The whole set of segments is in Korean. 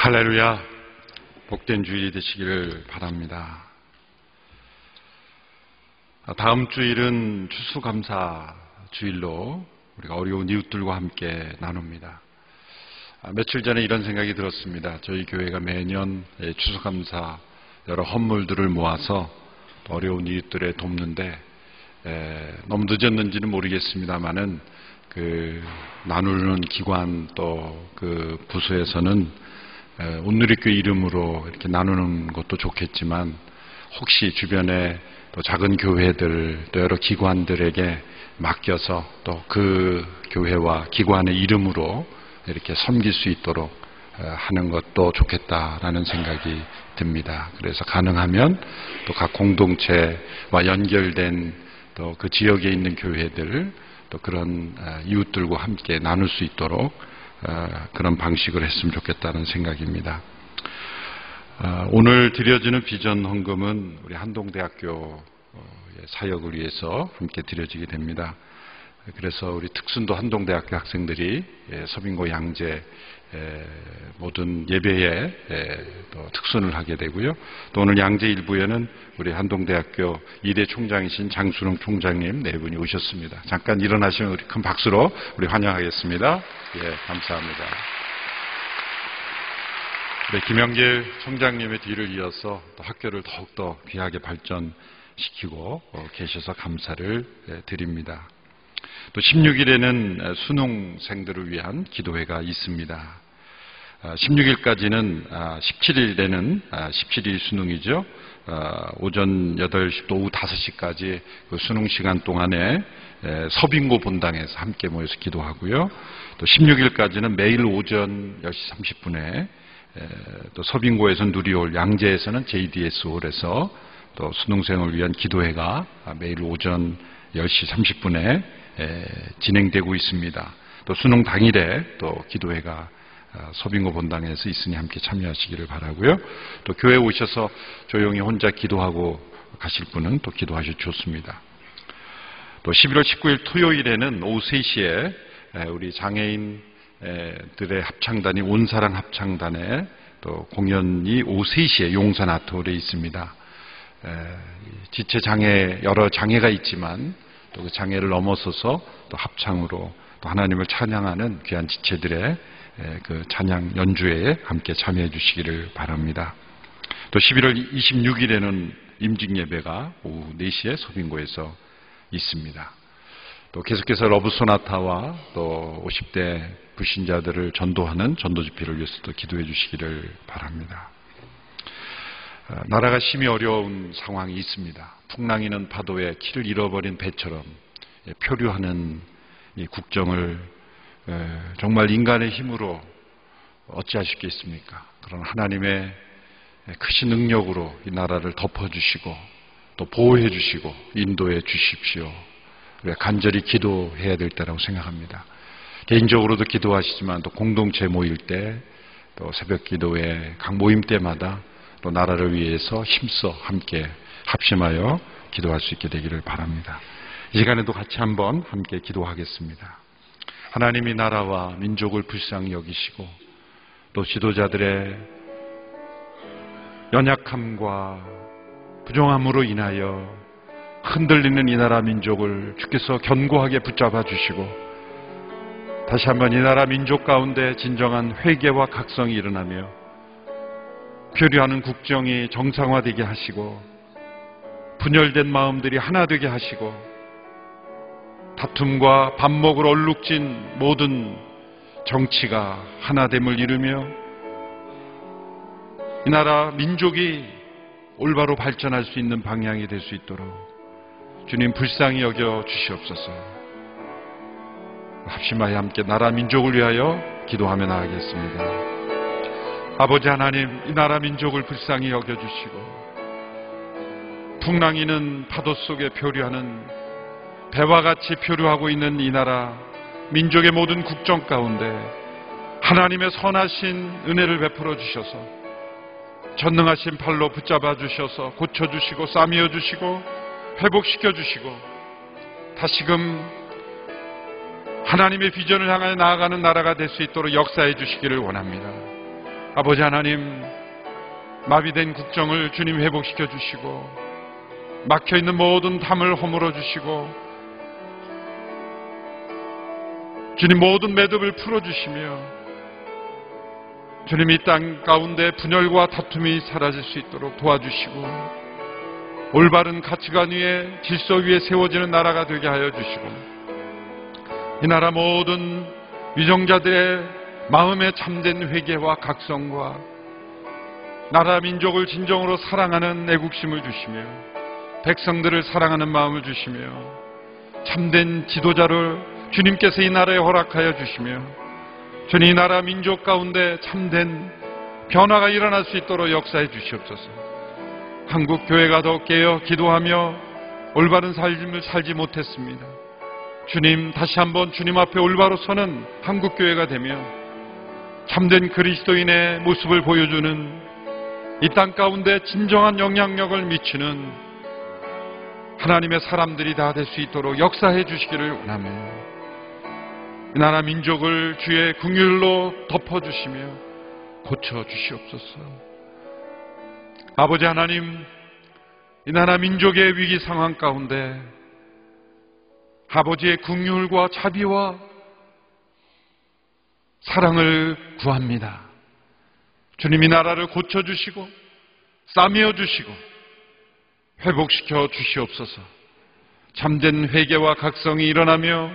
할렐루야, 복된 주일이 되시기를 바랍니다. 다음 주일은 추수감사 주일로 우리가 어려운 이웃들과 함께 나눕니다. 며칠 전에 이런 생각이 들었습니다. 저희 교회가 매년 추수감사 여러 헌물들을 모아서 어려운 이웃들에 돕는데 너무 늦었는지는 모르겠습니다만은 나누는 기관 또 그 부서에서는 온누리교회 이름으로 이렇게 나누는 것도 좋겠지만 혹시 주변에 또 작은 교회들 또 여러 기관들에게 맡겨서 또 그 교회와 기관의 이름으로 이렇게 섬길 수 있도록 하는 것도 좋겠다라는 생각이 듭니다. 그래서 가능하면 또 각 공동체와 연결된 또 그 지역에 있는 교회들 또 그런 이웃들과 함께 나눌 수 있도록 그런 방식을 했으면 좋겠다는 생각입니다. 오늘 드려지는 비전 헌금은 우리 한동대학교 사역을 위해서 함께 드려지게 됩니다. 그래서 우리 특순도 한동대학교 학생들이 서빙고 양재 모든 예배에 또 특순을 하게 되고요. 또 오늘 양재 일부에는 우리 한동대학교 2대 총장이신 장순홍 총장님 네 분이 오셨습니다. 잠깐 일어나시면 우리 큰 박수로 우리 환영하겠습니다. 예, 감사합니다. 네, 김영길 총장님의 뒤를 이어서 또 학교를 더욱더 귀하게 발전시키고 계셔서 감사를 드립니다. 또 16일에는 수능생들을 위한 기도회가 있습니다. 16일까지는 17일에는 17일 수능이죠. 오전 8시부터 오후 5시까지 그 수능 시간 동안에 서빙고 본당에서 함께 모여서 기도하고요. 또 16일까지는 매일 오전 10시 30분에 또 서빙고에서는 누리홀, 양재에서는 JDS홀에서 또 수능생을 위한 기도회가 매일 오전 10시 30분에 진행되고 있습니다. 또 수능 당일에 또 기도회가 서빙고 본당에서 있으니 함께 참여하시기를 바라고요. 또 교회에 오셔서 조용히 혼자 기도하고 가실 분은 또 기도하셔도 좋습니다. 또 11월 19일 토요일에는 오후 3시에 우리 장애인들의 합창단이 온사랑 합창단의 또 공연이 오후 3시에 용산 아트홀에 있습니다. 지체 장애, 여러 장애가 있지만 또 그 장애를 넘어서서 또 합창으로 또 하나님을 찬양하는 귀한 지체들의 그 찬양 연주회에 함께 참여해 주시기를 바랍니다. 또 11월 26일에는 임직 예배가 오후 4시에 서빙고에서 있습니다. 또 계속해서 러브 소나타와 또 50대 불신자들을 전도하는 전도 집회를 위해서도 기도해 주시기를 바랍니다. 나라가 심히 어려운 상황이 있습니다. 풍랑이는 파도에 키를 잃어버린 배처럼 표류하는 이 국정을 정말 인간의 힘으로 어찌하시겠습니까? 그런 하나님의 크신 능력으로 이 나라를 덮어주시고 또 보호해 주시고 인도해 주십시오. 간절히 기도해야 될 때라고 생각합니다. 개인적으로도 기도하시지만 또 공동체 모일 때 또 새벽 기도회 각 모임 때마다 또 나라를 위해서 힘써 함께 합심하여 기도할 수 있게 되기를 바랍니다. 이 시간에도 같이 한번 함께 기도하겠습니다. 하나님이 나라와 민족을 불쌍히 여기시고 또 지도자들의 연약함과 부정함으로 인하여 흔들리는 이 나라 민족을 주께서 견고하게 붙잡아 주시고 다시 한번 이 나라 민족 가운데 진정한 회개와 각성이 일어나며 표류하는 국정이 정상화되게 하시고 분열된 마음들이 하나 되게 하시고 다툼과 반목으로 얼룩진 모든 정치가 하나됨을 이루며 이 나라 민족이 올바로 발전할 수 있는 방향이 될 수 있도록 주님 불쌍히 여겨 주시옵소서. 합심하여 함께 나라 민족을 위하여 기도하며 나아가겠습니다. 아버지 하나님, 이 나라 민족을 불쌍히 여겨주시고 풍랑이는 파도 속에 표류하는 배와 같이 표류하고 있는 이 나라 민족의 모든 국정 가운데 하나님의 선하신 은혜를 베풀어 주셔서 전능하신 팔로 붙잡아 주셔서 고쳐주시고 싸매어 주시고 회복시켜 주시고 다시금 하나님의 비전을 향하여 나아가는 나라가 될 수 있도록 역사해 주시기를 원합니다. 아버지 하나님, 마비된 국정을 주님 회복시켜 주시고 막혀있는 모든 담을 허물어 주시고 주님 모든 매듭을 풀어주시며 주님 이 땅 가운데 분열과 다툼이 사라질 수 있도록 도와주시고 올바른 가치관 위에 질서 위에 세워지는 나라가 되게 하여 주시고 이 나라 모든 위정자들의 마음에 참된 회개와 각성과 나라 민족을 진정으로 사랑하는 애국심을 주시며 백성들을 사랑하는 마음을 주시며 참된 지도자를 주님께서 이 나라에 허락하여 주시며 주님 이 나라 민족 가운데 참된 변화가 일어날 수 있도록 역사해 주시옵소서. 한국 교회가 더 깨어 기도하며 올바른 삶을 살지 못했습니다. 주님, 다시 한번 주님 앞에 올바로 서는 한국 교회가 되며 참된 그리스도인의 모습을 보여주는 이 땅 가운데 진정한 영향력을 미치는 하나님의 사람들이 다 될 수 있도록 역사해 주시기를 원하며 이 나라 민족을 주의 긍휼로 덮어주시며 고쳐주시옵소서. 아버지 하나님, 이 나라 민족의 위기 상황 가운데 아버지의 긍휼과 자비와 사랑을 구합니다. 주님 이 나라를 고쳐주시고 싸매어주시고 회복시켜 주시옵소서. 참된 회개와 각성이 일어나며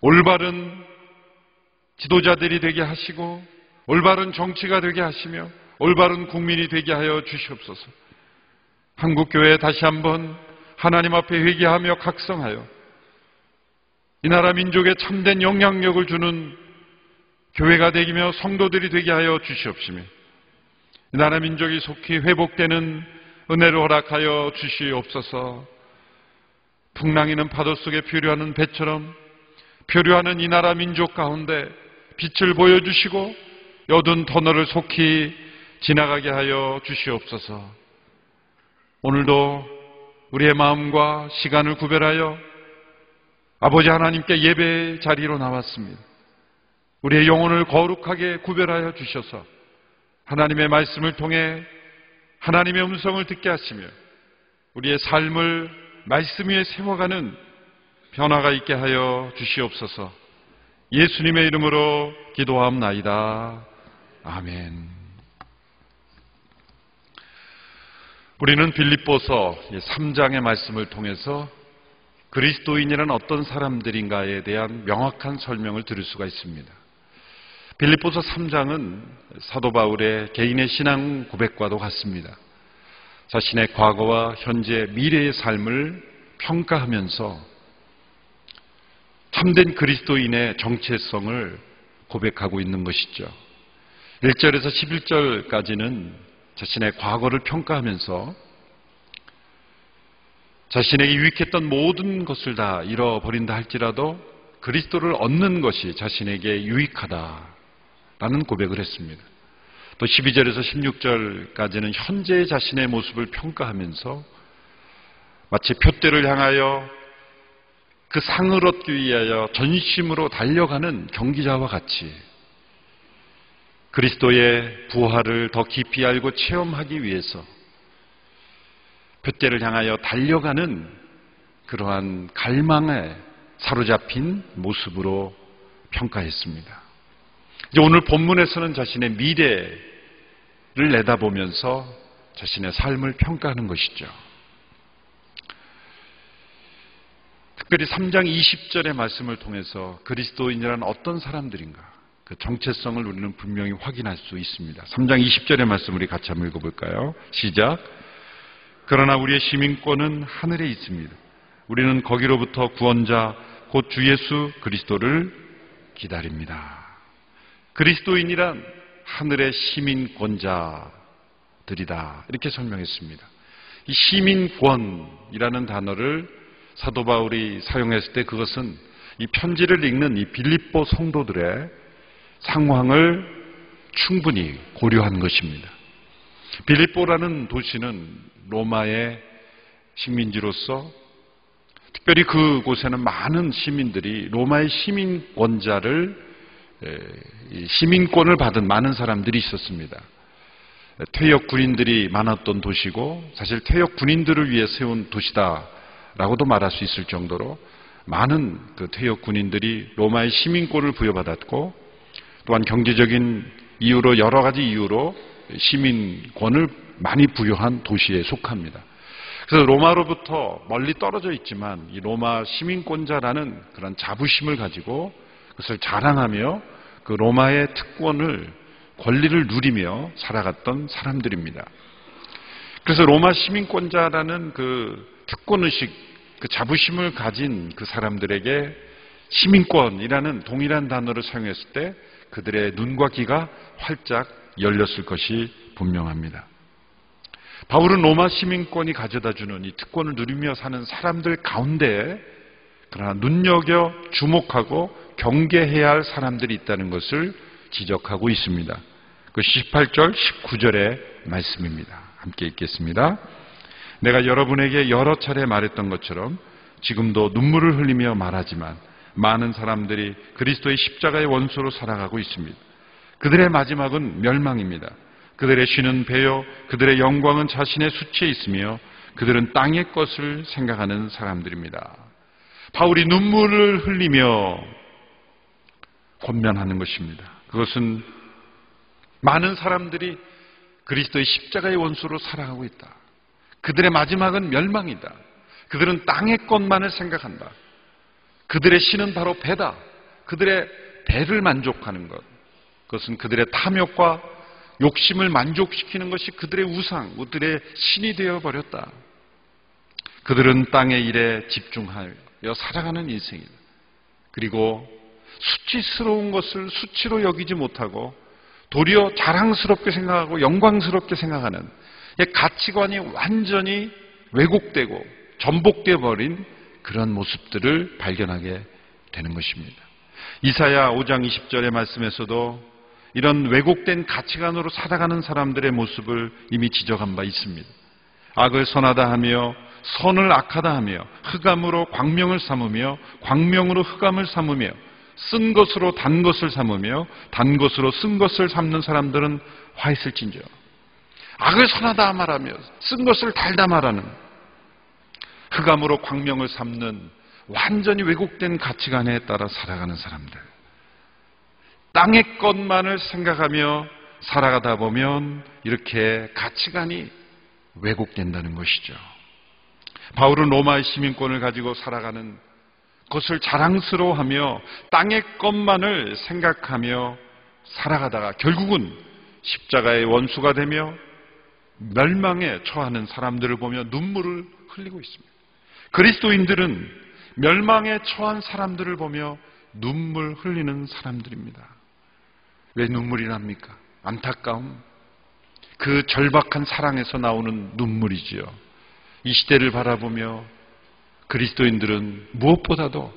올바른 지도자들이 되게 하시고 올바른 정치가 되게 하시며 올바른 국민이 되게 하여 주시옵소서. 한국교회 다시 한번 하나님 앞에 회개하며 각성하여 이 나라 민족에 참된 영향력을 주는 교회가 되기며 성도들이 되게 하여 주시옵시며 이 나라 민족이 속히 회복되는 은혜를 허락하여 주시옵소서. 풍랑이는 파도 속에 표류하는 배처럼 표류하는 이 나라 민족 가운데 빛을 보여주시고 여든 터널을 속히 지나가게 하여 주시옵소서. 오늘도 우리의 마음과 시간을 구별하여 아버지 하나님께 예배 자리로 나왔습니다. 우리의 영혼을 거룩하게 구별하여 주셔서 하나님의 말씀을 통해 하나님의 음성을 듣게 하시며 우리의 삶을 말씀 위에 세워가는 변화가 있게 하여 주시옵소서. 예수님의 이름으로 기도하옵나이다. 아멘. 우리는 빌립보서 3장의 말씀을 통해서 그리스도인이란 어떤 사람들인가에 대한 명확한 설명을 들을 수가 있습니다. 빌립보서 3장은 사도 바울의 개인의 신앙 고백과도 같습니다. 자신의 과거와 현재, 미래의 삶을 평가하면서 참된 그리스도인의 정체성을 고백하고 있는 것이죠. 1절에서 11절까지는 자신의 과거를 평가하면서 자신에게 유익했던 모든 것을 다 잃어버린다 할지라도 그리스도를 얻는 것이 자신에게 유익하다라는 고백을 했습니다. 또 12절에서 16절까지는 현재의 자신의 모습을 평가하면서 마치 표대를 향하여 그 상을 얻기 위하여 전심으로 달려가는 경기자와 같이 그리스도의 부활을 더 깊이 알고 체험하기 위해서 표대를 향하여 달려가는 그러한 갈망에 사로잡힌 모습으로 평가했습니다. 이제 오늘 본문에서는 자신의 미래를 내다보면서 자신의 삶을 평가하는 것이죠. 특별히 3장 20절의 말씀을 통해서 그리스도인이란 어떤 사람들인가 그 정체성을 우리는 분명히 확인할 수 있습니다. 3장 20절의 말씀 우리 같이 한번 읽어볼까요? 시작. 그러나 우리의 시민권은 하늘에 있습니다. 우리는 거기로부터 구원자 곧 주 예수 그리스도를 기다립니다. 그리스도인이란 하늘의 시민권자들이다. 이렇게 설명했습니다. 이 시민권이라는 단어를 사도 바울이 사용했을 때 그것은 이 편지를 읽는 이 빌립보 성도들의 상황을 충분히 고려한 것입니다. 빌립보라는 도시는 로마의 식민지로서 특별히 그곳에는 많은 시민들이 로마의 시민권자를 이 시민권을 받은 많은 사람들이 있었습니다. 퇴역 군인들이 많았던 도시고 사실 퇴역 군인들을 위해 세운 도시다라고도 말할 수 있을 정도로 많은 그 퇴역 군인들이 로마의 시민권을 부여받았고 또한 경제적인 이유로 여러 가지 이유로 시민권을 많이 부여한 도시에 속합니다. 그래서 로마로부터 멀리 떨어져 있지만 이 로마 시민권자라는 그런 자부심을 가지고 그것을 자랑하며 그 로마의 특권을 권리를 누리며 살아갔던 사람들입니다. 그래서 로마 시민권자라는 그 특권의식, 그 자부심을 가진 그 사람들에게 시민권이라는 동일한 단어를 사용했을 때 그들의 눈과 귀가 활짝 열렸을 것이 분명합니다. 바울은 로마 시민권이 가져다주는 이 특권을 누리며 사는 사람들 가운데 그러나 눈여겨 주목하고 경계해야 할 사람들이 있다는 것을 지적하고 있습니다. 그 18절, 19절의 말씀입니다. 함께 읽겠습니다. 내가 여러분에게 여러 차례 말했던 것처럼 지금도 눈물을 흘리며 말하지만 많은 사람들이 그리스도의 십자가의 원수로 살아가고 있습니다. 그들의 마지막은 멸망입니다. 그들의 쉬는 배요 그들의 영광은 자신의 수치에 있으며 그들은 땅의 것을 생각하는 사람들입니다. 바울이 눈물을 흘리며 권면하는 것입니다. 그것은 많은 사람들이 그리스도의 십자가의 원수로 살아가고 있다. 그들의 마지막은 멸망이다. 그들은 땅의 것만을 생각한다. 그들의 신은 바로 배다. 그들의 배를 만족하는 것. 그것은 그들의 탐욕과 욕심을 만족시키는 것이 그들의 우상, 그들의 신이 되어버렸다. 그들은 땅의 일에 집중하여 살아가는 인생이다. 그리고 수치스러운 것을 수치로 여기지 못하고 도리어 자랑스럽게 생각하고 영광스럽게 생각하는 가치관이 완전히 왜곡되고 전복되어 버린 그런 모습들을 발견하게 되는 것입니다. 이사야 5장 20절의 말씀에서도 이런 왜곡된 가치관으로 살아가는 사람들의 모습을 이미 지적한 바 있습니다. 악을 선하다 하며 선을 악하다 하며 흑암으로 광명을 삼으며 광명으로 흑암을 삼으며 쓴 것으로 단 것을 삼으며 단 것으로 쓴 것을 삼는 사람들은 화 있을진저. 악을 선하다 말하며 쓴 것을 달다 말하는 흑암으로 광명을 삼는 완전히 왜곡된 가치관에 따라 살아가는 사람들. 땅의 것만을 생각하며 살아가다 보면 이렇게 가치관이 왜곡된다는 것이죠. 바울은 로마의 시민권을 가지고 살아가는 그것을 자랑스러워하며 땅의 것만을 생각하며 살아가다가 결국은 십자가의 원수가 되며 멸망에 처하는 사람들을 보며 눈물을 흘리고 있습니다. 그리스도인들은 멸망에 처한 사람들을 보며 눈물 흘리는 사람들입니다. 왜 눈물이 납니까? 안타까움. 그 절박한 사랑에서 나오는 눈물이지요. 이 시대를 바라보며 그리스도인들은 무엇보다도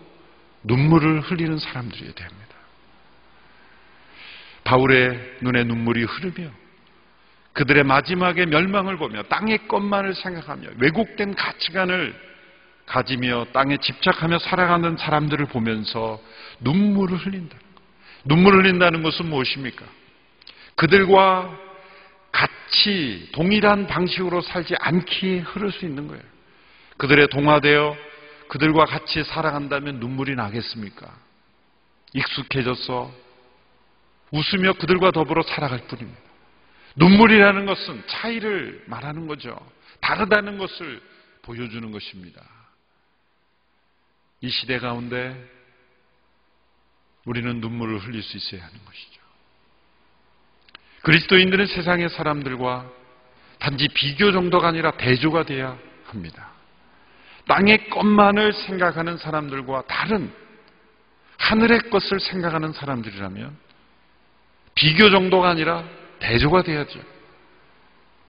눈물을 흘리는 사람들이어야 됩니다. 바울의 눈에 눈물이 흐르며 그들의 마지막의 멸망을 보며 땅의 것만을 생각하며 왜곡된 가치관을 가지며 땅에 집착하며 살아가는 사람들을 보면서 눈물을 흘린다. 눈물을 흘린다는 것은 무엇입니까? 그들과 같이 동일한 방식으로 살지 않기에 흐를 수 있는 거예요. 그들의 동화되어 그들과 같이 살아간다면 눈물이 나겠습니까? 익숙해져서 웃으며 그들과 더불어 살아갈 뿐입니다. 눈물이라는 것은 차이를 말하는 거죠. 다르다는 것을 보여주는 것입니다. 이 시대 가운데 우리는 눈물을 흘릴 수 있어야 하는 것이죠. 그리스도인들은 세상의 사람들과 단지 비교 정도가 아니라 대조가 되어야 합니다. 땅의 것만을 생각하는 사람들과 다른 하늘의 것을 생각하는 사람들이라면 비교 정도가 아니라 대조가 돼야죠.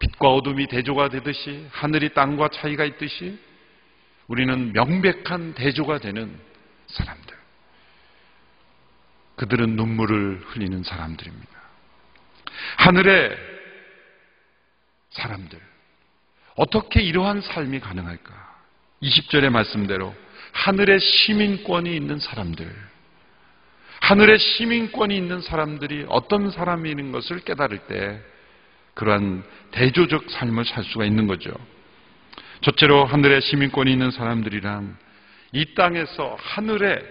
빛과 어둠이 대조가 되듯이 하늘이 땅과 차이가 있듯이 우리는 명백한 대조가 되는 사람들. 그들은 눈물을 흘리는 사람들입니다. 하늘의 사람들. 어떻게 이러한 삶이 가능할까? 20절의 말씀대로 하늘의 시민권이 있는 사람들. 하늘의 시민권이 있는 사람들이 어떤 사람인 것을 깨달을 때 그러한 대조적 삶을 살 수가 있는 거죠. 첫째로 하늘의 시민권이 있는 사람들이란 이 땅에서 하늘의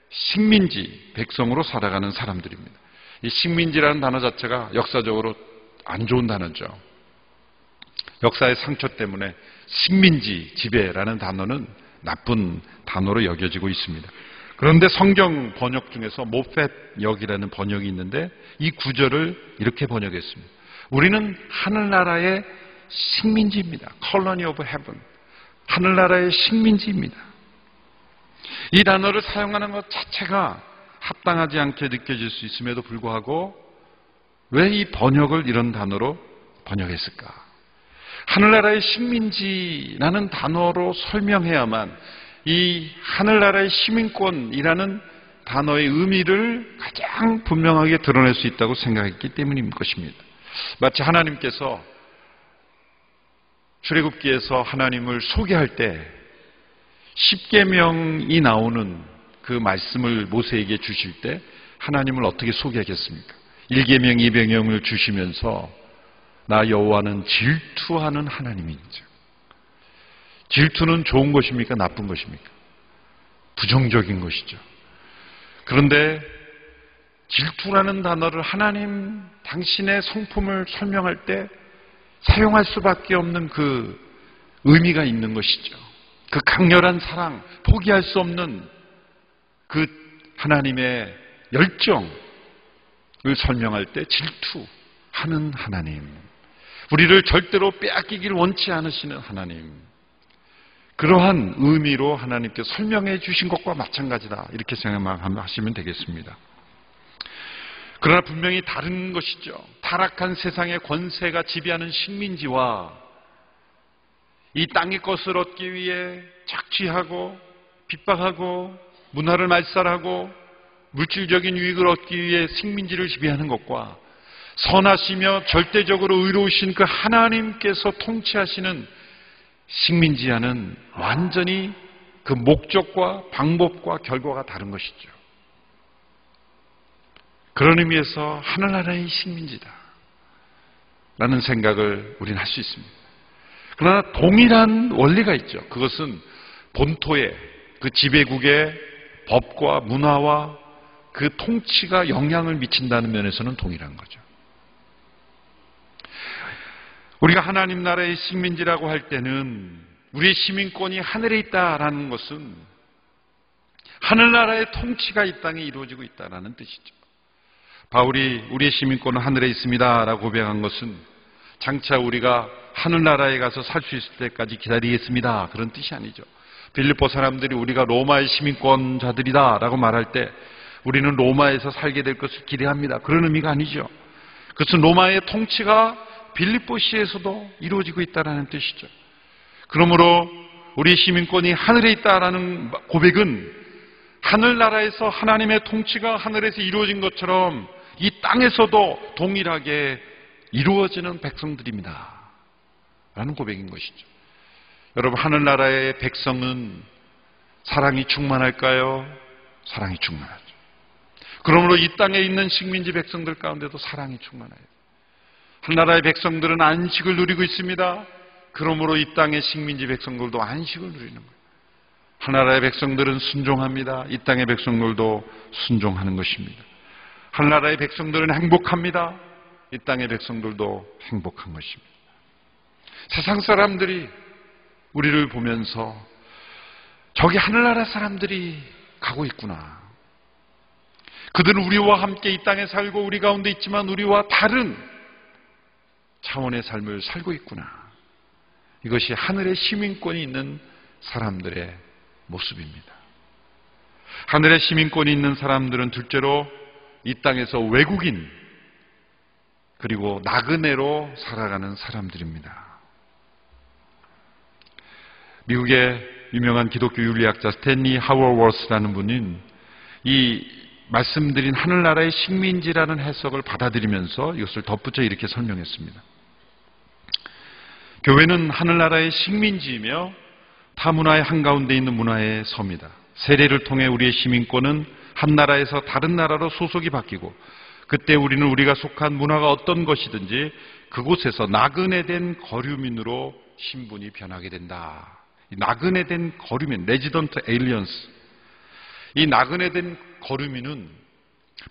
식민지, 백성으로 살아가는 사람들입니다. 이 식민지라는 단어 자체가 역사적으로 안 좋은 단어죠. 역사의 상처 때문에 식민지, 지배라는 단어는 나쁜 단어로 여겨지고 있습니다. 그런데 성경 번역 중에서 모펫역이라는 번역이 있는데 이 구절을 이렇게 번역했습니다. 우리는 하늘나라의 식민지입니다. Colony of Heaven. 하늘나라의 식민지입니다. 이 단어를 사용하는 것 자체가 합당하지 않게 느껴질 수 있음에도 불구하고 왜 이 번역을 이런 단어로 번역했을까? 하늘나라의 식민지라는 단어로 설명해야만 이 하늘나라의 시민권이라는 단어의 의미를 가장 분명하게 드러낼 수 있다고 생각했기 때문인 것입니다. 마치 하나님께서 출애굽기에서 하나님을 소개할 때 십계명이 나오는 그 말씀을 모세에게 주실 때 하나님을 어떻게 소개하겠습니까? 1계명, 2계명을 주시면서 나 여호와는 질투하는 하나님이죠. 질투는 좋은 것입니까? 나쁜 것입니까? 부정적인 것이죠. 그런데 질투라는 단어를 하나님 당신의 성품을 설명할 때 사용할 수밖에 없는 그 의미가 있는 것이죠. 그 강렬한 사랑, 포기할 수 없는 그 하나님의 열정을 설명할 때 질투하는 하나님, 우리를 절대로 빼앗기길 원치 않으시는 하나님, 그러한 의미로 하나님께 설명해 주신 것과 마찬가지다, 이렇게 생각하시면 되겠습니다. 그러나 분명히 다른 것이죠. 타락한 세상의 권세가 지배하는 식민지와 이 땅의 것을 얻기 위해 착취하고 핍박하고 문화를 말살하고 물질적인 유익을 얻기 위해 식민지를 지배하는 것과 선하시며 절대적으로 의로우신 그 하나님께서 통치하시는 식민지와는 완전히 그 목적과 방법과 결과가 다른 것이죠. 그런 의미에서 하늘나라의 식민지다 라는 생각을 우리는 할 수 있습니다. 그러나 동일한 원리가 있죠. 그것은 본토의 그 지배국의 법과 문화와 그 통치가 영향을 미친다는 면에서는 동일한 거죠. 우리가 하나님 나라의 식민지라고 할 때는 우리의 시민권이 하늘에 있다라는 것은 하늘나라의 통치가 이 땅에 이루어지고 있다라는 뜻이죠. 바울이 우리의 시민권은 하늘에 있습니다라고 고백한 것은 장차 우리가 하늘나라에 가서 살 수 있을 때까지 기다리겠습니다, 그런 뜻이 아니죠. 빌립보 사람들이 우리가 로마의 시민권자들이다라고 말할 때 우리는 로마에서 살게 될 것을 기대합니다, 그런 의미가 아니죠. 그것은 로마의 통치가 빌립보시에서도 이루어지고 있다는 뜻이죠. 그러므로 우리 시민권이 하늘에 있다라는 고백은 하늘나라에서 하나님의 통치가 하늘에서 이루어진 것처럼 이 땅에서도 동일하게 이루어지는 백성들입니다 라는 고백인 것이죠. 여러분, 하늘나라의 백성은 사랑이 충만할까요? 사랑이 충만하죠. 그러므로 이 땅에 있는 식민지 백성들 가운데도 사랑이 충만해요. 하늘나라의 백성들은 안식을 누리고 있습니다. 그러므로 이 땅의 식민지 백성들도 안식을 누리는 거예요. 하늘나라의 백성들은 순종합니다. 이 땅의 백성들도 순종하는 것입니다. 하늘나라의 백성들은 행복합니다. 이 땅의 백성들도 행복한 것입니다. 세상 사람들이 우리를 보면서 저기 하늘나라 사람들이 가고 있구나. 그들은 우리와 함께 이 땅에 살고 우리 가운데 있지만 우리와 다른 차원의 삶을 살고 있구나. 이것이 하늘의 시민권이 있는 사람들의 모습입니다. 하늘의 시민권이 있는 사람들은 둘째로 이 땅에서 외국인 그리고 나그네로 살아가는 사람들입니다. 미국의 유명한 기독교 윤리학자 스탠리 하워워스라는 분은 이 말씀드린 하늘나라의 식민지라는 해석을 받아들이면서 이것을 덧붙여 이렇게 설명했습니다. 교회는 하늘나라의 식민지이며 타문화의 한가운데 있는 문화의 섬이다. 세례를 통해 우리의 시민권은 한 나라에서 다른 나라로 소속이 바뀌고 그때 우리는 우리가 속한 문화가 어떤 것이든지 그곳에서 나그네 된 거류민으로 신분이 변하게 된다. 이 나그네 된 거류민, 레지던트 에일리언스. 이 나그네 된 거류민은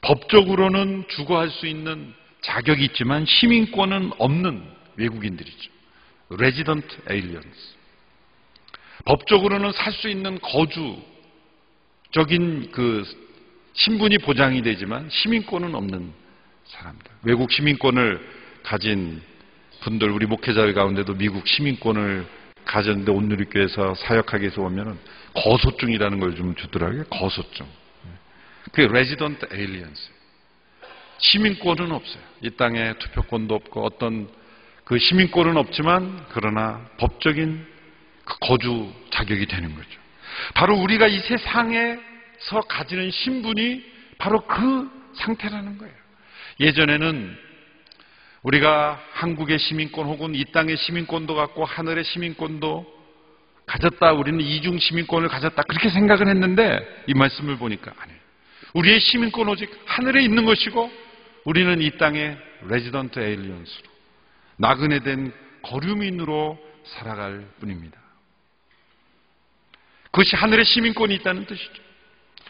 법적으로는 주거할 수 있는 자격이 있지만 시민권은 없는 외국인들이죠. 레지던트 에일리언스. 법적으로는 살 수 있는 거주적인 그 신분이 보장이 되지만 시민권은 없는 사람들. 외국 시민권을 가진 분들, 우리 목회자들 가운데도 미국 시민권을 가졌는데 온누리교회에서 사역하기 위해서 오면은 거소증이라는 걸 좀 주더라고요. 거소증. 그게 레지던트 에일리언스. 시민권은 없어요. 이 땅에 투표권도 없고 어떤 그 시민권은 없지만 그러나 법적인 그 거주 자격이 되는 거죠. 바로 우리가 이 세상에서 가지는 신분이 바로 그 상태라는 거예요. 예전에는 우리가 한국의 시민권 혹은 이 땅의 시민권도 갖고 하늘의 시민권도 가졌다. 우리는 이중 시민권을 가졌다. 그렇게 생각을 했는데 이 말씀을 보니까 아니에요. 우리의 시민권 오직 하늘에 있는 것이고 우리는 이 땅의 레지던트 에일리언스로 나그네 된 거류민으로 살아갈 뿐입니다. 그것이 하늘의 시민권이 있다는 뜻이죠.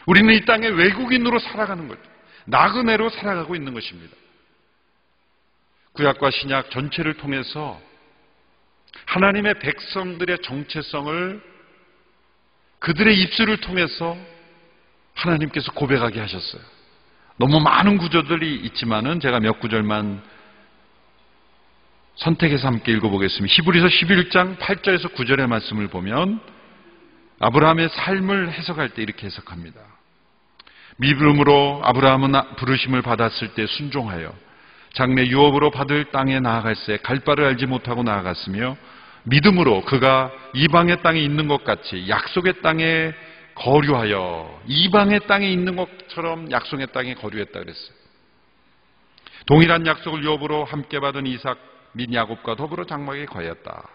우리는 이 땅의 외국인으로 살아가는 거죠. 나그네로 살아가고 있는 것입니다. 구약과 신약 전체를 통해서 하나님의 백성들의 정체성을 그들의 입술을 통해서 하나님께서 고백하게 하셨어요. 너무 많은 구절들이 있지만은 제가 몇 구절만 선택해서 함께 읽어보겠습니다. 히브리서 11장 8절에서 9절의 말씀을 보면 아브라함의 삶을 해석할 때 이렇게 해석합니다. 믿음으로 아브라함은 부르심을 받았을 때 순종하여 장래 유업으로 받을 땅에 나아갈새 갈 바를 알지 못하고 나아갔으며 믿음으로 그가 이방의 땅에 있는 것 같이 약속의 땅에 거류하여 이방의 땅에 있는 것처럼 약속의 땅에 거류했다 그랬어요. 동일한 약속을 유업으로 함께 받은 이삭 및 야곱과 더불어 장막에 거하였다.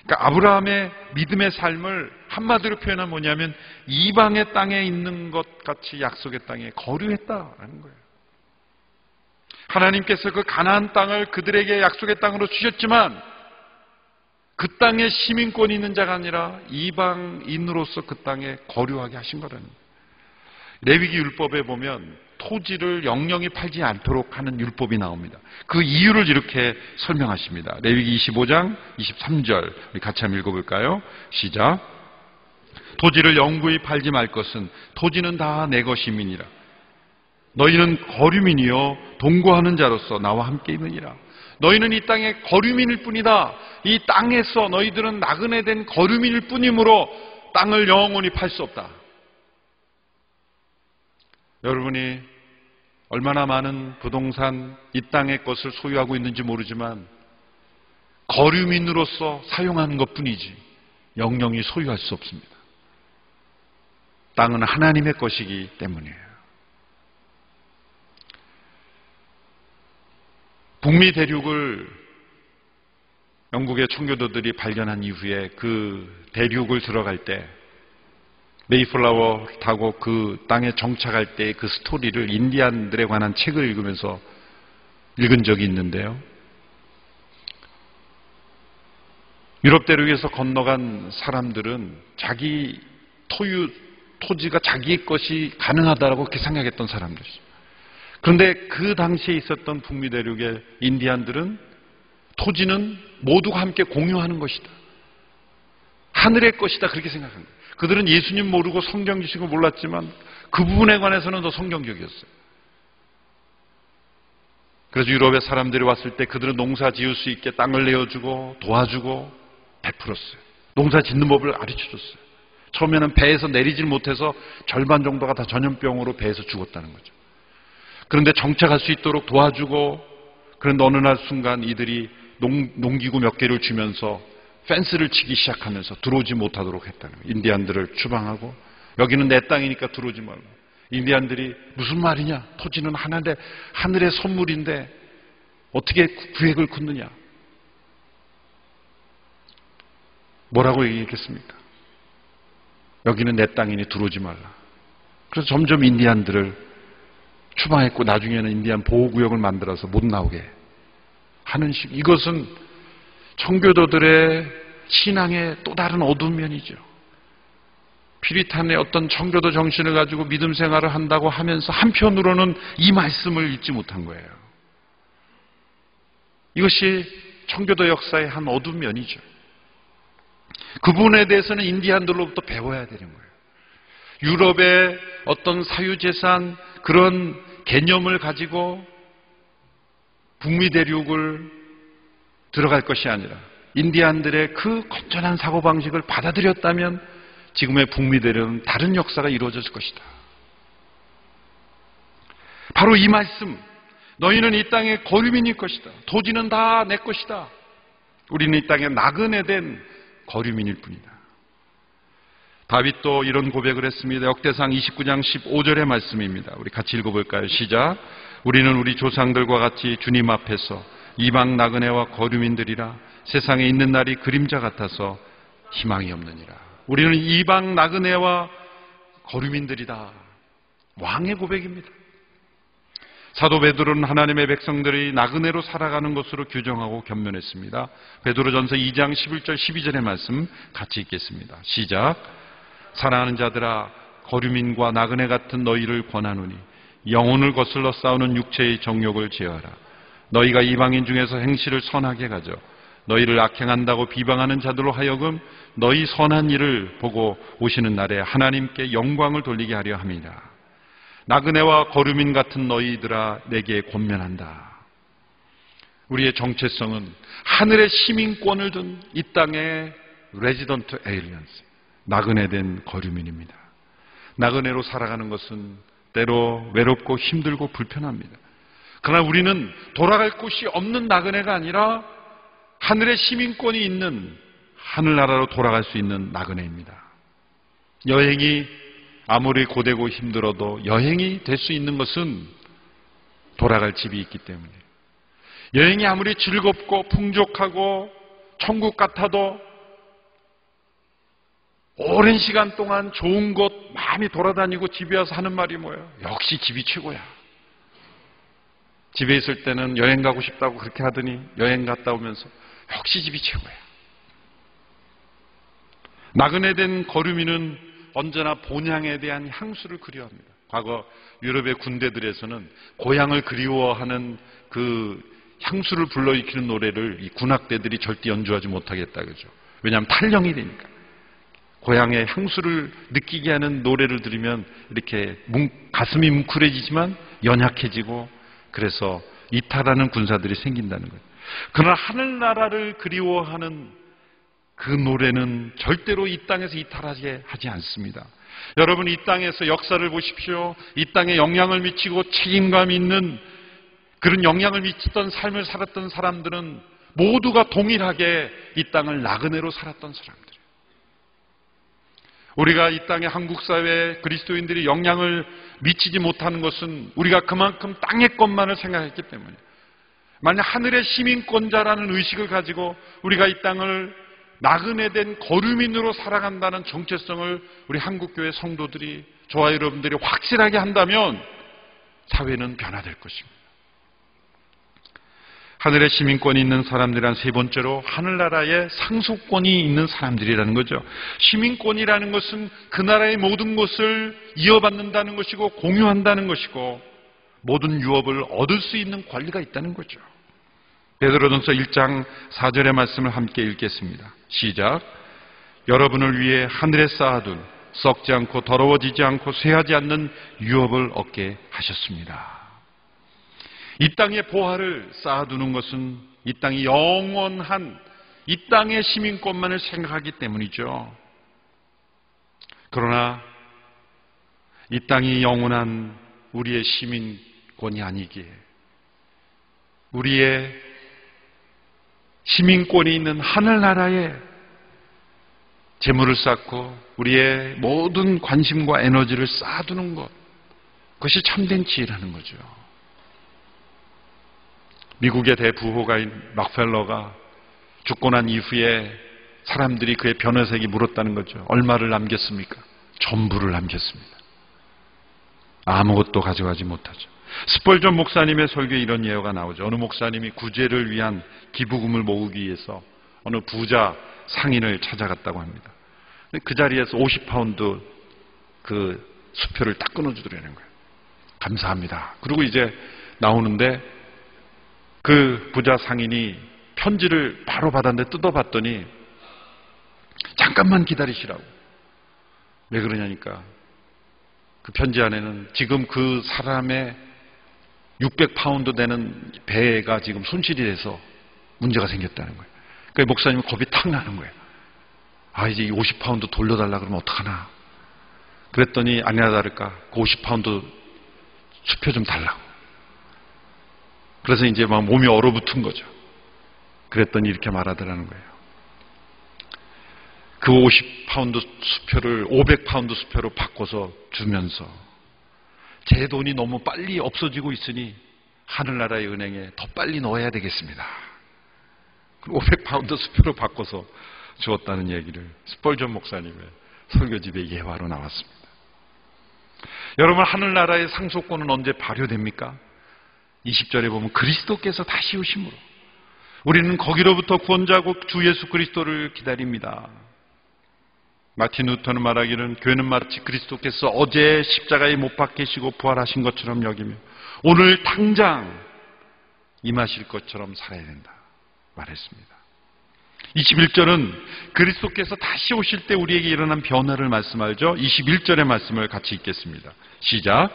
그러니까 아브라함의 믿음의 삶을 한마디로 표현하면 뭐냐면 이방의 땅에 있는 것 같이 약속의 땅에 거류했다라는 거예요. 하나님께서 그 가나안 땅을 그들에게 약속의 땅으로 주셨지만 그 땅에 시민권이 있는 자가 아니라 이방인으로서 그 땅에 거류하게 하신 거라는 거예요. 레위기 율법에 보면 토지를 영영이 팔지 않도록 하는 율법이 나옵니다. 그 이유를 이렇게 설명하십니다. 레위기 25장 23절 우리 같이 한번 읽어볼까요? 시작. 토지를 영구히 팔지 말 것은 토지는 다 내 것임이니라. 너희는 거류민이요 동거하는 자로서 나와 함께 있느니라. 너희는 이 땅의 거류민일 뿐이다. 이 땅에서 너희들은 나그네 된 거류민일 뿐이므로 땅을 영원히 팔 수 없다. 여러분이 얼마나 많은 부동산 이 땅의 것을 소유하고 있는지 모르지만 거류민으로서 사용하는 것뿐이지 영영이 소유할 수 없습니다. 땅은 하나님의 것이기 때문이에요. 북미 대륙을 영국의 청교도들이 발견한 이후에 그 대륙을 들어갈 때 메이플라워 타고 그 땅에 정착할 때 그 스토리를 인디안들에 관한 책을 읽으면서 읽은 적이 있는데요. 유럽 대륙에서 건너간 사람들은 자기 토지가 자기의 것이 가능하다라고 그렇게 생각했던 사람들이죠. 그런데 그 당시에 있었던 북미 대륙의 인디안들은 토지는 모두가 함께 공유하는 것이다. 하늘의 것이다. 그렇게 생각한 거예요. 그들은 예수님 모르고 성경 지식을 몰랐지만 그 부분에 관해서는 더 성경적이었어요. 그래서 유럽의 사람들이 왔을 때 그들은 농사 지을 수 있게 땅을 내어주고 도와주고 베풀었어요. 농사 짓는 법을 가르쳐줬어요. 처음에는 배에서 내리질 못해서 절반 정도가 다 전염병으로 배에서 죽었다는 거죠. 그런데 정착할 수 있도록 도와주고 그런데 어느 날 순간 이들이 농기구 몇 개를 주면서 펜스를 치기 시작하면서 들어오지 못하도록 했다는 거예요. 인디안들을 추방하고 여기는 내 땅이니까 들어오지 말고. 인디안들이 무슨 말이냐? 토지는 하늘의 선물인데 어떻게 구획을 긋느냐? 뭐라고 얘기했겠습니까? 여기는 내 땅이니 들어오지 말라. 그래서 점점 인디안들을 추방했고 나중에는 인디안 보호구역을 만들어서 못 나오게 하는 식. 이것은 청교도들의 신앙의 또 다른 어두운 면이죠. 피리탄의 어떤 청교도 정신을 가지고 믿음 생활을 한다고 하면서 한편으로는 이 말씀을 읽지 못한 거예요. 이것이 청교도 역사의 한 어두운 면이죠. 그 부분에 대해서는 인디안들로부터 배워야 되는 거예요. 유럽의 어떤 사유재산 그런 개념을 가지고 북미 대륙을 들어갈 것이 아니라 인디안들의 그 건전한 사고방식을 받아들였다면 지금의 북미 대륙은 다른 역사가 이루어졌을 것이다. 바로 이 말씀, 너희는 이 땅의 거류민일 것이다. 토지는 다 내 것이다. 우리는 이 땅에 나그네 된 거류민일 뿐이다. 다윗도 이런 고백을 했습니다. 역대상 29장 15절의 말씀입니다. 우리 같이 읽어볼까요? 시작. 우리는 우리 조상들과 같이 주님 앞에서 이방 나그네와 거류민들이라 세상에 있는 날이 그림자 같아서 희망이 없느니라. 우리는 이방 나그네와 거류민들이다. 왕의 고백입니다. 사도 베드로는 하나님의 백성들이 나그네로 살아가는 것으로 규정하고 견면했습니다. 베드로전서 2장 11절 12절의 말씀 같이 읽겠습니다. 시작. 사랑하는 자들아 거류민과 나그네 같은 너희를 권하노니 영혼을 거슬러 싸우는 육체의 정욕을 제어하라. 너희가 이방인 중에서 행실을 선하게 가져 너희를 악행한다고 비방하는 자들로 하여금 너희 선한 일을 보고 오시는 날에 하나님께 영광을 돌리게 하려 함이라. 나그네와 거류민 같은 너희들아 내게 권면한다. 우리의 정체성은 하늘의 시민권을 둔 이 땅의 레지던트 에일리언스, 나그네된 거류민입니다. 나그네로 살아가는 것은 때로 외롭고 힘들고 불편합니다. 그러나 우리는 돌아갈 곳이 없는 나그네가 아니라 하늘의 시민권이 있는 하늘나라로 돌아갈 수 있는 나그네입니다. 여행이 아무리 고되고 힘들어도 여행이 될 수 있는 것은 돌아갈 집이 있기 때문에, 여행이 아무리 즐겁고 풍족하고 천국 같아도 오랜 시간 동안 좋은 곳 많이 돌아다니고 집에 와서 하는 말이 뭐예요? 역시 집이 최고야. 집에 있을 때는 여행 가고 싶다고 그렇게 하더니 여행 갔다 오면서 역시 집이 최고야. 나그네된 거류민은 언제나 본향에 대한 향수를 그리워합니다. 과거 유럽의 군대들에서는 고향을 그리워하는 그 향수를 불러일으키는 노래를 이 군악대들이 절대 연주하지 못하겠다 그죠? 왜냐하면 탈령이 되니까. 고향의 향수를 느끼게 하는 노래를 들으면 이렇게 가슴이 뭉클해지지만 연약해지고 그래서 이탈하는 군사들이 생긴다는 거예요. 그러나 하늘나라를 그리워하는 그 노래는 절대로 이 땅에서 이탈하지 하지 않습니다. 여러분 이 땅에서 역사를 보십시오. 이 땅에 영향을 미치고 책임감 있는 그런 영향을 미쳤던 삶을 살았던 사람들은 모두가 동일하게 이 땅을 나그네로 살았던 사람들이에요. 우리가 이 땅의 한국 사회에 그리스도인들이 영향을 미치지 못하는 것은 우리가 그만큼 땅의 것만을 생각했기 때문이에요. 만약 하늘의 시민권자라는 의식을 가지고 우리가 이 땅을 나그네된 거류민으로 살아간다는 정체성을 우리 한국교회 성도들이, 저와 여러분들이 확실하게 한다면 사회는 변화될 것입니다. 하늘의 시민권이 있는 사람들이란 세 번째로 하늘나라의 상속권이 있는 사람들이라는 거죠. 시민권이라는 것은 그 나라의 모든 것을 이어받는다는 것이고 공유한다는 것이고 모든 유업을 얻을 수 있는 권리가 있다는 거죠. 베드로전서 1장 4절의 말씀을 함께 읽겠습니다. 시작. 여러분을 위해 하늘에 쌓아둔 썩지 않고 더러워지지 않고 쇠하지 않는 유업을 얻게 하셨습니다. 이 땅의 보화를 쌓아두는 것은 이 땅이 영원한 이 땅의 시민권만을 생각하기 때문이죠. 그러나 이 땅이 영원한 우리의 시민권이 아니기에 우리의 시민권이 있는 하늘나라에 재물을 쌓고 우리의 모든 관심과 에너지를 쌓아두는 것, 그것이 참된 지혜라는 거죠. 미국의 대부호가인 록펠러가 죽고 난 이후에 사람들이 그의 변호사에게 물었다는 거죠. 얼마를 남겼습니까? 전부를 남겼습니다. 아무것도 가져가지 못하죠. 스펄전 목사님의 설교에 이런 예화가 나오죠. 어느 목사님이 구제를 위한 기부금을 모으기 위해서 어느 부자 상인을 찾아갔다고 합니다. 그 자리에서 50파운드 그 수표를 딱 끊어주더라는 거예요. 감사합니다. 그리고 이제 나오는데 그 부자 상인이 편지를 바로 받았는데 뜯어봤더니 잠깐만 기다리시라고. 왜 그러냐니까 그 편지 안에는 지금 그 사람의 600파운드 되는 배가 지금 손실이 돼서 문제가 생겼다는 거예요. 그러니까 목사님은 겁이 탁 나는 거예요. 아, 이제 이 50파운드 돌려달라 그러면 어떡하나. 그랬더니 아니나 다를까 그 50파운드 수표 좀 달라고. 그래서 이제 막 몸이 얼어붙은 거죠. 그랬더니 이렇게 말하더라는 거예요. 그 50파운드 수표를 500파운드 수표로 바꿔서 주면서 제 돈이 너무 빨리 없어지고 있으니 하늘나라의 은행에 더 빨리 넣어야 되겠습니다. 500파운드 수표로 바꿔서 주었다는 얘기를 스펄전 목사님의 설교집의 예화로 나왔습니다. 여러분, 하늘나라의 상속권은 언제 발효됩니까? 20절에 보면 그리스도께서 다시 오심으로 우리는 거기로부터 구원자고 주 예수 그리스도를 기다립니다. 마틴 루터는 말하기는 교회는 마치 그리스도께서 어제 십자가에 못 박히시고 부활하신 것처럼 여기며 오늘 당장 임하실 것처럼 살아야 된다 말했습니다. 21절은 그리스도께서 다시 오실 때 우리에게 일어난 변화를 말씀하죠. 21절의 말씀을 같이 읽겠습니다. 시작.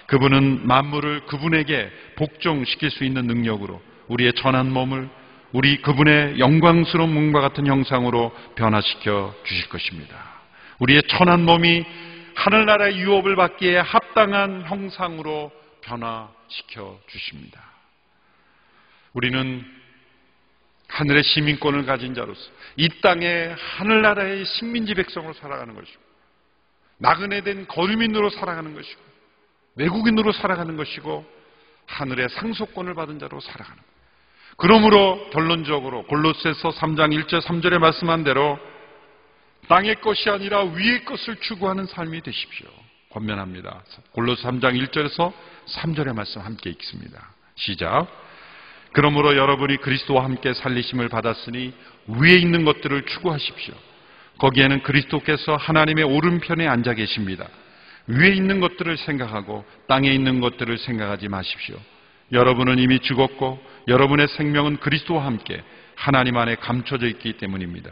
그분은 만물을 그분에게 복종시킬 수 있는 능력으로 우리의 천한 몸을 우리 그분의 영광스러운 몸과 같은 형상으로 변화시켜 주실 것입니다. 우리의 천한 몸이 하늘나라의 유업을 받기에 합당한 형상으로 변화시켜 주십니다. 우리는 하늘의 시민권을 가진 자로서 이 땅에 하늘나라의 식민지 백성으로 살아가는 것이고 나그네 된 거류민으로 살아가는 것이고 외국인으로 살아가는 것이고 하늘의 상속권을 받은 자로 살아가는 것. 그러므로 결론적으로 골로새서 3장 1절 3절에 말씀한 대로 땅의 것이 아니라 위의 것을 추구하는 삶이 되십시오. 권면합니다. 골로새 3장 1절에서 3절의 말씀 함께 읽습니다. 시작. 그러므로 여러분이 그리스도와 함께 살리심을 받았으니 위에 있는 것들을 추구하십시오. 거기에는 그리스도께서 하나님의 오른편에 앉아 계십니다. 위에 있는 것들을 생각하고 땅에 있는 것들을 생각하지 마십시오. 여러분은 이미 죽었고 여러분의 생명은 그리스도와 함께 하나님 안에 감춰져 있기 때문입니다.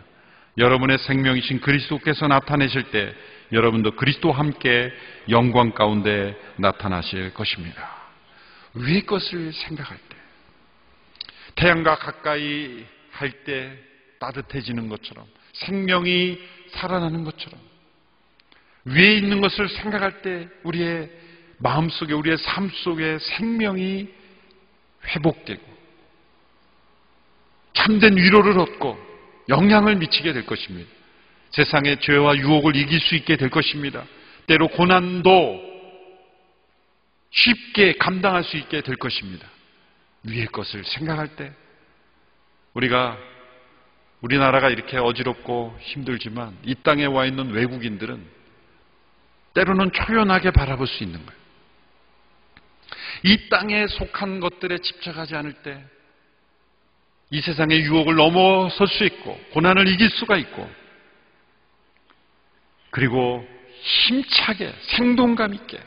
여러분의 생명이신 그리스도께서 나타내실 때 여러분도 그리스도와 함께 영광 가운데 나타나실 것입니다. 위의 것을 생각할 때 태양과 가까이 할 때 따뜻해지는 것처럼 생명이 살아나는 것처럼 위에 있는 것을 생각할 때 우리의 마음속에 우리의 삶 속에 생명이 회복되고 참된 위로를 얻고 영향을 미치게 될 것입니다. 세상의 죄와 유혹을 이길 수 있게 될 것입니다. 때로 고난도 쉽게 감당할 수 있게 될 것입니다. 위의 것을 생각할 때 우리나라가 이렇게 어지럽고 힘들지만 이 땅에 와 있는 외국인들은 때로는 초연하게 바라볼 수 있는 거예요. 이 땅에 속한 것들에 집착하지 않을 때 이 세상의 유혹을 넘어설 수 있고 고난을 이길 수가 있고 그리고 힘차게 생동감 있게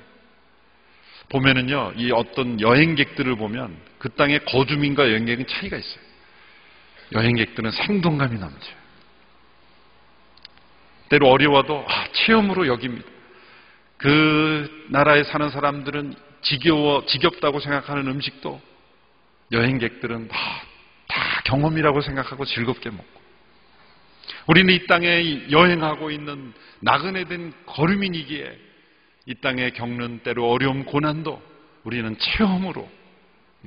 보면은요, 이 어떤 여행객들을 보면 그 땅의 거주민과 여행객은 차이가 있어요. 여행객들은 생동감이 넘쳐요. 때로 어려워도 체험으로 여깁니다. 그 나라에 사는 사람들은 지겹다고 생각하는 음식도 여행객들은 다 경험이라고 생각하고 즐겁게 먹고 우리는 이 땅에 여행하고 있는 나그네 된 거류민이기에 이 땅에 겪는 때로 어려움 고난도 우리는 체험으로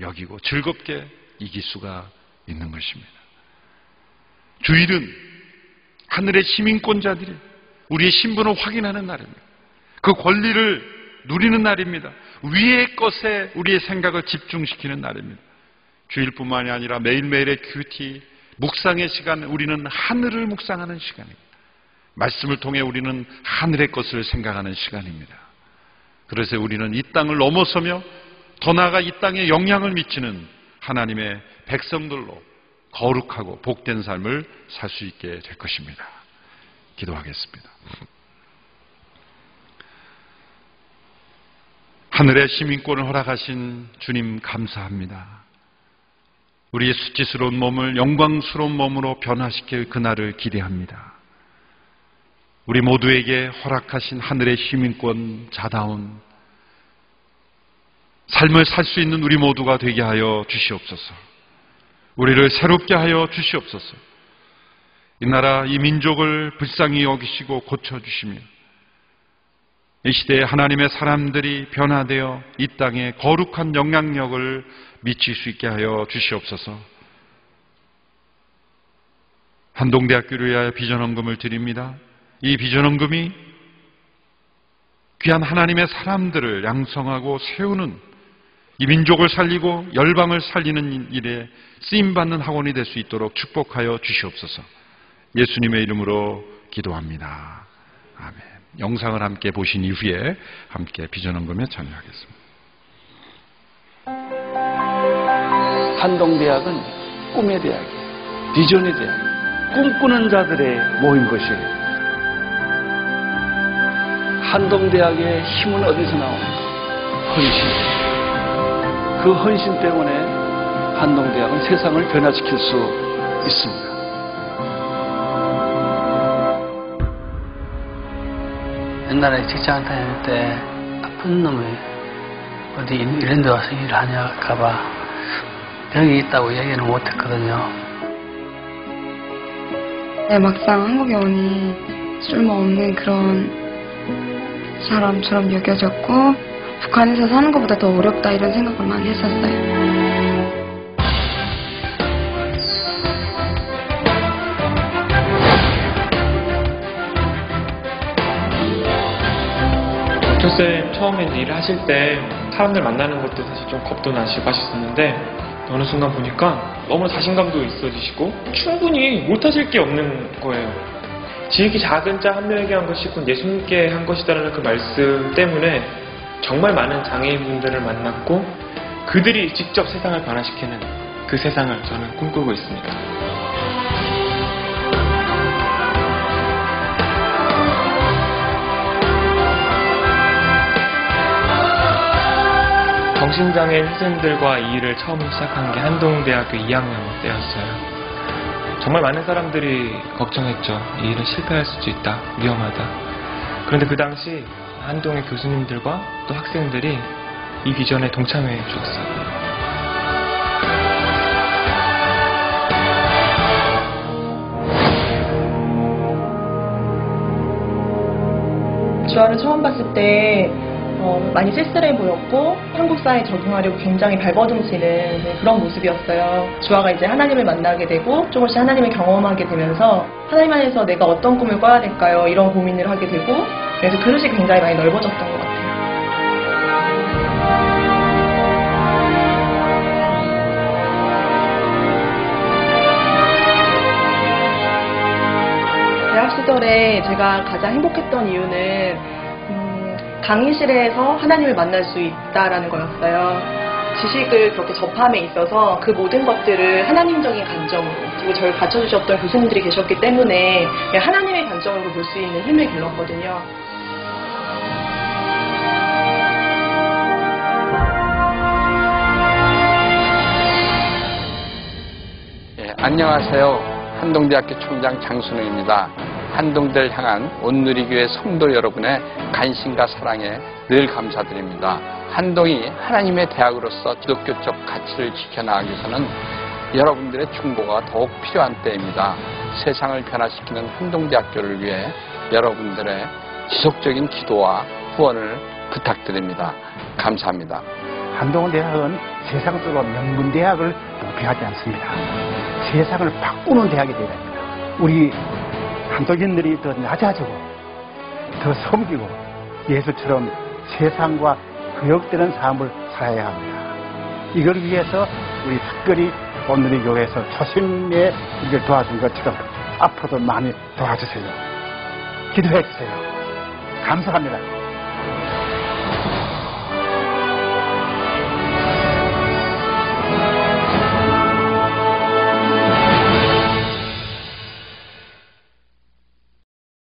여기고 즐겁게 이길 수가 있는 것입니다. 주일은 하늘의 시민권자들이 우리의 신분을 확인하는 날입니다. 그 권리를 누리는 날입니다. 위의 것에 우리의 생각을 집중시키는 날입니다. 주일뿐만이 아니라 매일매일의 큐티, 묵상의 시간, 우리는 하늘을 묵상하는 시간입니다. 말씀을 통해 우리는 하늘의 것을 생각하는 시간입니다. 그래서 우리는 이 땅을 넘어서며 더 나아가 이 땅에 영향을 미치는 하나님의 백성들로 거룩하고 복된 삶을 살 수 있게 될 것입니다. 기도하겠습니다. 하늘의 시민권을 허락하신 주님 감사합니다. 우리의 수치스러운 몸을 영광스러운 몸으로 변화시킬 그날을 기대합니다. 우리 모두에게 허락하신 하늘의 시민권 자다운 삶을 살 수 있는 우리 모두가 되게 하여 주시옵소서. 우리를 새롭게 하여 주시옵소서. 이 나라, 이 민족을 불쌍히 여기시고 고쳐주시며 이 시대에 하나님의 사람들이 변화되어 이 땅에 거룩한 영향력을 미칠 수 있게 하여 주시옵소서. 한동대학교를 위하여 비전헌금을 드립니다. 이 비전헌금이 귀한 하나님의 사람들을 양성하고 세우는 이 민족을 살리고 열방을 살리는 일에 쓰임받는 학원이 될 수 있도록 축복하여 주시옵소서. 예수님의 이름으로 기도합니다. 아멘. 영상을 함께 보신 이후에 함께 비전헌금에 참여하겠습니다. 한동대학은 꿈의 대학이에요. 비전의 대학이에요. 꿈꾸는 자들의 모임 것이에요. 한동대학의 힘은 어디서 나옵니까? 헌신. 그 헌신 때문에 한동대학은 세상을 변화시킬 수 있습니다. 옛날에 직장 다닐 때 나쁜 놈이 어디 이런 데 와서 일하냐까봐 여기 있다고 얘기는 못했거든요. 네, 막상 한국에 오니 쓸모없는 그런 사람처럼 여겨졌고 북한에서 사는 것보다 더 어렵다 이런 생각을 많이 했었어요. 교수님 처음에 일을 하실 때 사람들 만나는 것도 사실 좀 겁도 나시고 하셨었는데 어느 순간 보니까 너무 자신감도 있어지시고 충분히 못하실 게 없는 거예요. 지극히 작은 자 한 명에게 한 것이 곧 예수님께 한 것이다라는 그 말씀 때문에 정말 많은 장애인분들을 만났고 그들이 직접 세상을 변화시키는 그 세상을 저는 꿈꾸고 있습니다. 정신장애인 학생들과 이 일을 처음 시작한 게 한동대학교 2학년 때였어요. 정말 많은 사람들이 걱정했죠. 이 일은 실패할 수도 있다. 위험하다. 그런데 그 당시 한동의 교수님들과 또 학생들이 이 비전에 동참해 주었어요. 주아를 처음 봤을 때 많이 쓸쓸해 보였고 한국 사회에 적응하려고 굉장히 발버둥치는 그런 모습이었어요. 주아가 이제 하나님을 만나게 되고 조금씩 하나님을 경험하게 되면서 하나님 안에서 내가 어떤 꿈을 꿔야 될까요? 이런 고민을 하게 되고 그래서 그릇이 굉장히 많이 넓어졌던 것 같아요. 대학 시절에 제가 가장 행복했던 이유는 강의실에서 하나님을 만날 수 있다라는 거였어요. 지식을 그렇게 접함에 있어서 그 모든 것들을 하나님적인 관점으로 그리고 저를 가르쳐주셨던 교수님들이 계셨기 때문에 하나님의 관점으로 볼 수 있는 힘을 길렀거든요. 안녕하세요. 한동대학교 총장 장순우입니다. 한동대를 향한 온누리교회 성도 여러분의 관심과 사랑에 늘 감사드립니다. 한동이 하나님의 대학으로서 기독교적 가치를 지켜나가기 위해서는 여러분들의 충고가 더욱 필요한 때입니다. 세상을 변화시키는 한동대학교를 위해 여러분들의 지속적인 기도와 후원을 부탁드립니다. 감사합니다. 한동대학은 세상 속의 명문대학을 목표하지 않습니다. 세상을 바꾸는 대학이 되어야 됩니다. 우리 한국인들이 더 낮아지고 더 섬기고 예수처럼 세상과 교역되는 삶을 살아야 합니다. 이걸 위해서 우리 특별히 오늘의 교회에서 초심에 우리를 도와준 것처럼 앞으로도 많이 도와주세요. 기도해 주세요. 감사합니다.